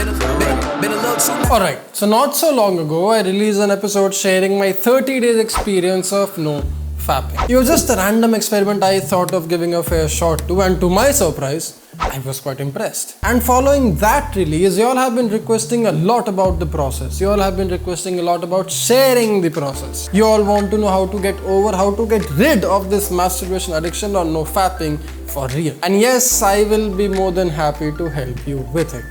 Alright, so not so long ago, I released an episode sharing my 30 days experience of no fapping. It was just a random experiment I thought of giving a fair shot to, and to my surprise, I was quite impressed. And following that release, you all have been requesting a lot about the process. You all have been requesting a lot about sharing the process. You all want to know how to get over, how to get rid of this masturbation addiction or no fapping for real. And yes, I will be more than happy to help you with it,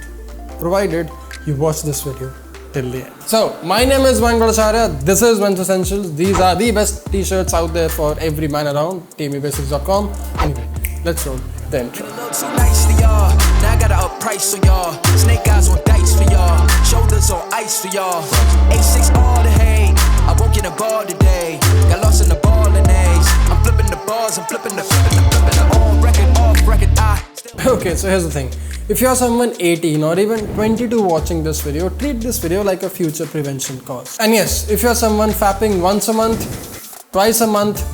provided you watch this video till the end. So, my name is Mayank Bhattacharya. This is Men's Essentials. These are the best t-shirts out there for every man around. TMEBasics.com. Anyway, let's roll the intro. So nice to y'all. Now I gotta up price for y'all. Snake eyes on dice for y'all. Shoulders on ice for y'all. A6 all the hate. I won't get a ball today. Got lost in the ball and A's. I'm flipping the bars. I'm flipping the on record, off record. Okay, so here's the thing. If you're someone 18 or even 22 watching this video, treat this video like a future prevention cause. And yes, if you're someone fapping once a month, twice a month,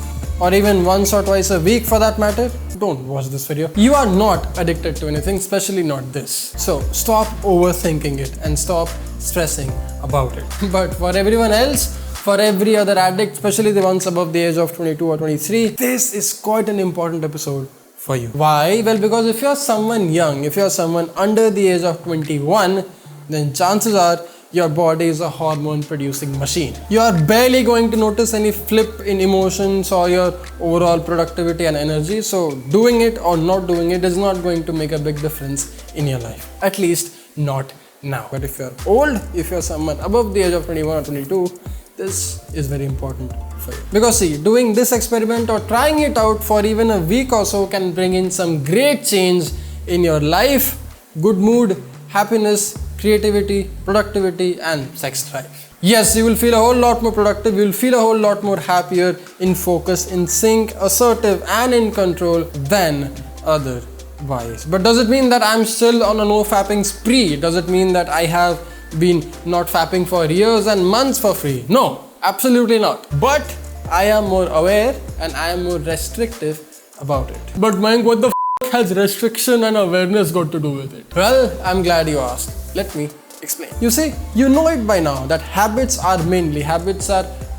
or even once or twice a week for that matter, don't watch this video. You are not addicted to anything, especially not this. So stop overthinking it and stop stressing about it. But for everyone else, for every other addict, especially the ones above the age of 22 or 23, this is quite an important episode for you. Why? Well, because if you're someone young, if you're someone under the age of 21, then chances are your body is a hormone producing machine. You are barely going to notice any flip in emotions or your overall productivity and energy. So doing it or not doing it is not going to make a big difference in your life. At least not now. But if you're old, if you're someone above the age of 21 or 22, this is very important for you. Because see, doing this experiment or trying it out for even a week or so can bring in some great change in your life, good mood, happiness, creativity, productivity, and sex drive. Yes, you will feel a whole lot more productive, you will feel a whole lot more happier, in focus, in sync, assertive, and in control than otherwise. But does it mean that I'm still on a no fapping spree? Does it mean that I have been not fapping for years and months for free? No, absolutely not. But I am more aware and I am more restrictive about it. But Mayank, what the has restriction and awareness got to do with it? Well, I'm glad you asked. Let me explain. You see, you know it by now that habits are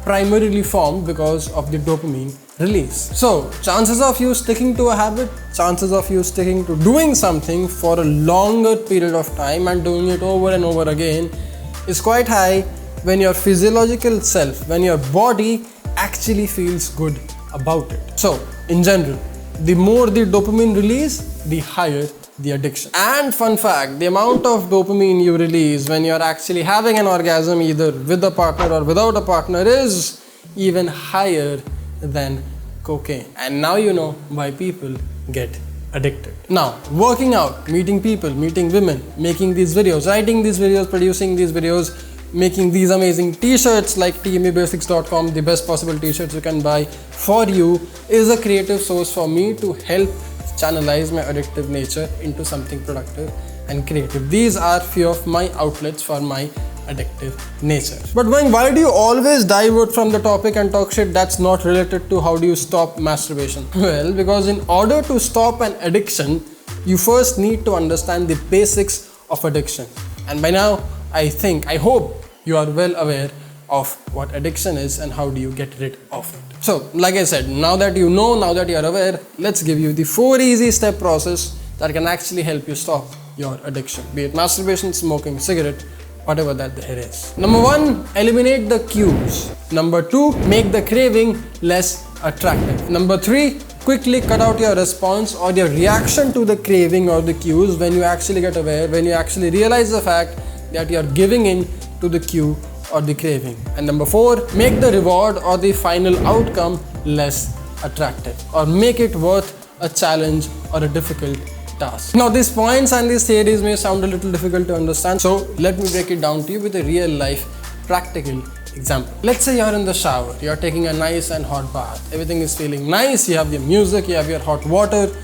primarily formed because of the dopamine release. So, chances of you sticking to a habit, chances of you sticking to doing something for a longer period of time and doing it over and over again is quite high when your physiological self, when your body actually feels good about it. So, in general, the more the dopamine release, the higher the addiction. And fun fact, the amount of dopamine you release when you're actually having an orgasm either with a partner or without a partner is even higher than cocaine. And now you know why people get addicted. Now, working out, meeting people, meeting women, making these videos, writing these videos, producing these videos, making these amazing t-shirts like TMEBasics.com, the best possible t-shirts you can buy for you, is a creative source for me to help channelize my addictive nature into something productive and creative. These are few of my outlets for my addictive nature. But why do you always divert from the topic and talk shit that's not related to how do you stop masturbation? Well, because in order to stop an addiction, you first need to understand the basics of addiction. And by now, I hope you are well aware of what addiction is and how do you get rid of it. So, like I said, now that you know, now that you are aware, let's give you the 4 easy step process that can actually help you stop your addiction, be it masturbation, smoking, cigarette, whatever that there is. Number 1, eliminate the cues. Number 2, make the craving less attractive. Number 3, quickly cut out your response or your reaction to the craving or the cues when you actually get aware, when you actually realize the fact that you are giving in to the cue or the craving. And number 4, make the reward or the final outcome less attractive or make it worth a challenge or a difficult task. Now, these points and these theories may sound a little difficult to understand, so let me break it down to you with a real life practical example. Let's say you're in the shower, you're taking a nice and hot bath, everything is feeling nice, you have your music, you have your hot water,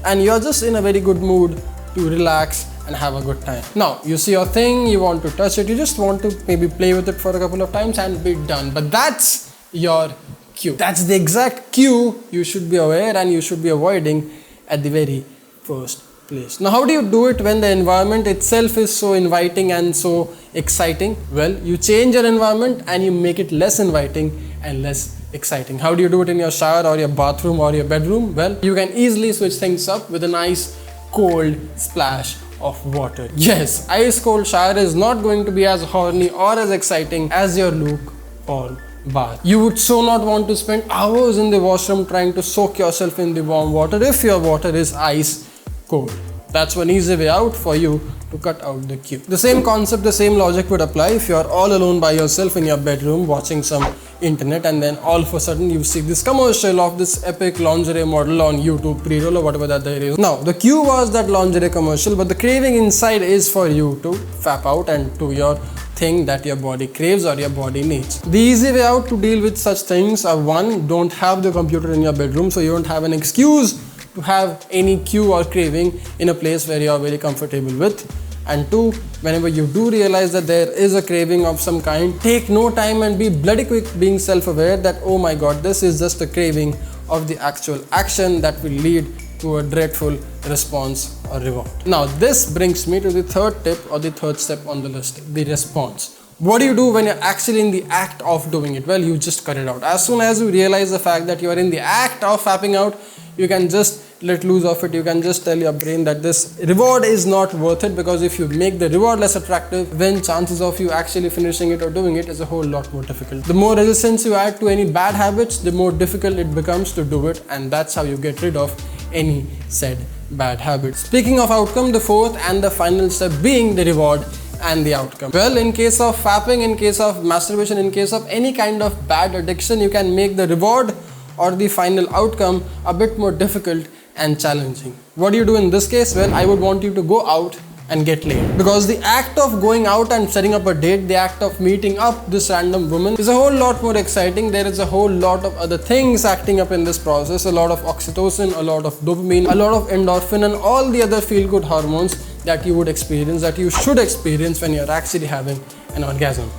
and you're just in a very good mood to relax and have a good time. Now, you see your thing, you want to touch it, you just want to maybe play with it for a couple of times and be done. But that's your cue. That's the exact cue you should be aware and you should be avoiding at the very first place. Now, how do you do it when the environment itself is so inviting and so exciting? Well, you change your environment and you make it less inviting and less exciting. How do you do it in your shower or your bathroom or your bedroom? Well, you can easily switch things up with a nice cold splash of water. Yes, ice cold shower is not going to be as horny or as exciting as your lukewarm bath. You would so not want to spend hours in the washroom trying to soak yourself in the warm water if your water is ice cold. That's one easy way out for you to cut out the queue. The same concept, the same logic would apply if you are all alone by yourself in your bedroom watching some internet, and then all of a sudden you see this commercial of this epic lingerie model on YouTube, pre-roll or whatever that there is. Now, the cue was that lingerie commercial, but the craving inside is for you to fap out and do your thing that your body craves or your body needs. The easy way out to deal with such things are: one, don't have the computer in your bedroom so you don't have an excuse to have any cue or craving in a place where you are very comfortable with. And two, whenever you do realize that there is a craving of some kind, take no time and be bloody quick being self-aware that, oh my god, this is just a craving of the actual action that will lead to a dreadful response or reward. Now, this brings me to the third tip or the third step on the list, the response. What do you do when you're actually in the act of doing it? Well, you just cut it out. As soon as you realize the fact that you are in the act of fapping out, you can just let loose of it. You can just tell your brain that this reward is not worth it, because if you make the reward less attractive, then chances of you actually finishing it or doing it is a whole lot more difficult. The more resistance you add to any bad habits, the more difficult it becomes to do it, and that's how you get rid of any said bad habit. Speaking of outcome, the fourth and the final step being the reward and the outcome. Well, in case of fapping, in case of masturbation, in case of any kind of bad addiction, you can make the reward or the final outcome a bit more difficult and challenging. What do you do in this case? Well, I would want you to go out and get laid, because the act of going out and setting up a date, the act of meeting up this random woman is a whole lot more exciting. There is a whole lot of other things acting up in this process, a lot of oxytocin, a lot of dopamine, a lot of endorphin, and all the other feel-good hormones that you would experience, that you should experience when you're actually having an orgasm.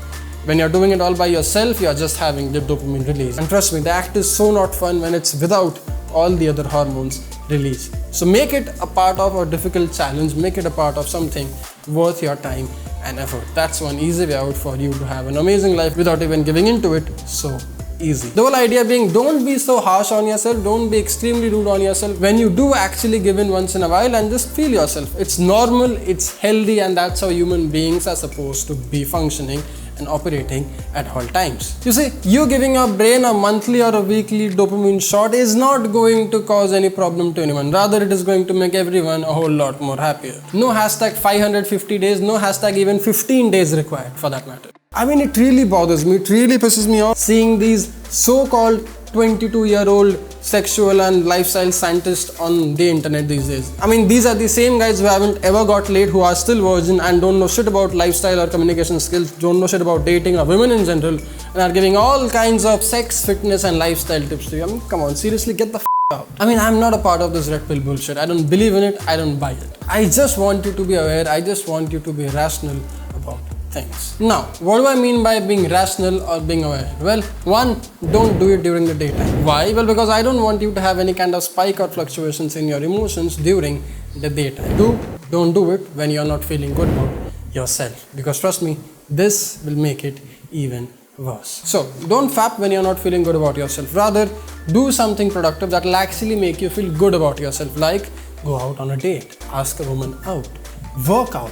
When you're doing it all by yourself, you're just having the dopamine release. And trust me, the act is so not fun when it's without all the other hormones release. So make it a part of a difficult challenge, make it a part of something worth your time and effort. That's one easy way out for you to have an amazing life without even giving into it so easy. The whole idea being, don't be so harsh on yourself, don't be extremely rude on yourself when you do actually give in once in a while, and just feel yourself. It's normal, it's healthy, and that's how human beings are supposed to be functioning and operating at all times. You see, you giving your brain a monthly or a weekly dopamine shot is not going to cause any problem to anyone. Rather, it is going to make everyone a whole lot more happier. No hashtag 550 days, no hashtag even 15 days required for that matter. I mean, it really bothers me, it really pisses me off seeing these so-called 22-year-old sexual and lifestyle scientists on the internet these days. I mean, these are the same guys who haven't ever got laid, who are still virgin and don't know shit about lifestyle or communication skills, don't know shit about dating or women in general, and are giving all kinds of sex, fitness and lifestyle tips to you. I mean, come on, seriously, get the out. I mean, I'm not a part of this red pill bullshit. I don't believe in it, I don't buy it. I just want you to be aware, I just want you to be rational about things. Now, what do I mean by being rational or being aware? Well, one, don't do it during the daytime. Why? Well, because I don't want you to have any kind of spike or fluctuations in your emotions during the daytime. Two, don't do it when you're not feeling good about yourself, because trust me, this will make it even worse. So, don't fap when you're not feeling good about yourself. Rather, do something productive that will actually make you feel good about yourself, like go out on a date, ask a woman out, work out,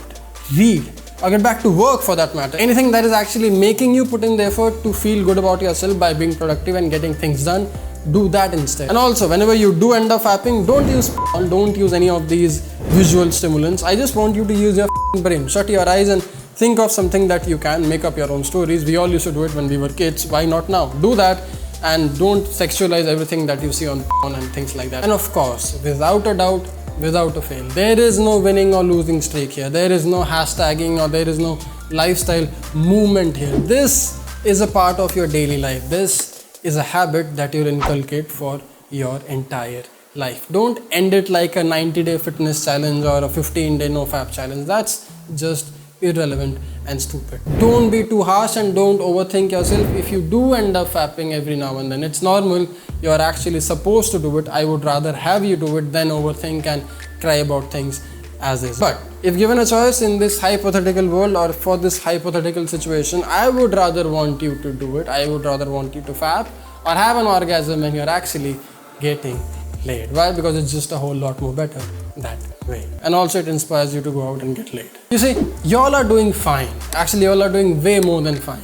read, or get back to work for that matter. Anything that is actually making you put in the effort to feel good about yourself by being productive and getting things done, do that instead. And also, whenever you do end up fapping, don't use any of these visual stimulants. I just want you to use your brain. Shut your eyes and think of something that you can make up your own stories. We all used to do it when we were kids. Why not now? Do that, and don't sexualize everything that you see on and things like that. And of course, without a doubt, without a fail, there is no winning or losing streak here. There is no hashtagging or there is no lifestyle movement here. This is a part of your daily life. This is a habit that you'll inculcate for your entire life. Don't end it like a 90-day fitness challenge or a 15-day no fap challenge. That's just irrelevant and stupid. Don't be too harsh and don't overthink yourself. If you do end up fapping every now and then, it's normal. You're actually supposed to do it. I would rather have you do it than overthink and cry about things as is. But if given a choice in this hypothetical world or for this hypothetical situation, I would rather want you to do it. I would rather want you to fap or have an orgasm when you're actually getting laid. Why? Because it's just a whole lot more better that way. And also it inspires you to go out and get laid. You see, y'all are doing fine. Actually, y'all are doing way more than fine.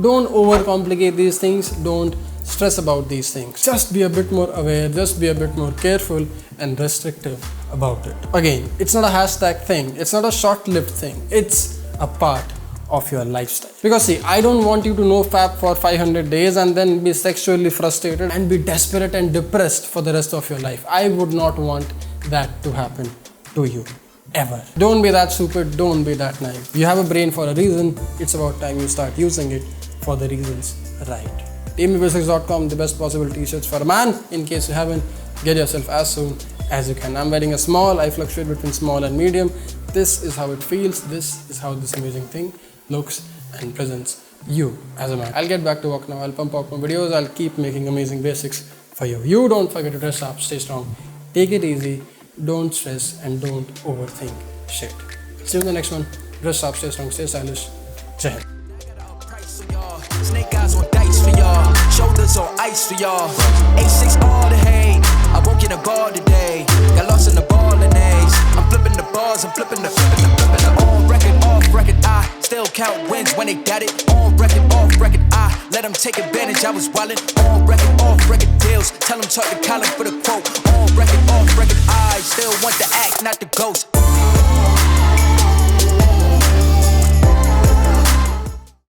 Don't overcomplicate these things. Don't stress about these things. Just be a bit more aware, just be a bit more careful and restrictive about it. Again, it's not a hashtag thing, it's not a short-lived thing, it's a part of your lifestyle. Because see, I don't want you to no fap for 500 days and then be sexually frustrated and be desperate and depressed for the rest of your life. I would not want that to happen to you. Ever. Don't be that stupid, don't be that naive. You have a brain for a reason, it's about time you start using it for the reasons right. TeamBasics.com, the best possible t-shirts for a man. In case you haven't, get yourself as soon as you can. I'm wearing a small, I fluctuate between small and medium. This is how it feels, this is how this amazing thing looks and presents you as a man. I'll get back to work now, I'll pump out more videos, I'll keep making amazing basics for you. You don't forget to dress up, stay strong, take it easy, don't stress and don't overthink shit. See you in the next one. Dress up, stay strong, stay stylish. Jai Hind. Snake eyes on dice for y'all, shoulders on ice for y'all. A6 all the hate, I won't get a ball today. Got lost in the ball and A's. I'm flipping the bars, I'm flipping the on record, off record. I still count wins when they got it. On record, off record. I let them take advantage. I was wildin'. On record, off record deals. Tell them talk to Colin for the quote. On record, off record. I still want the act, not the ghost.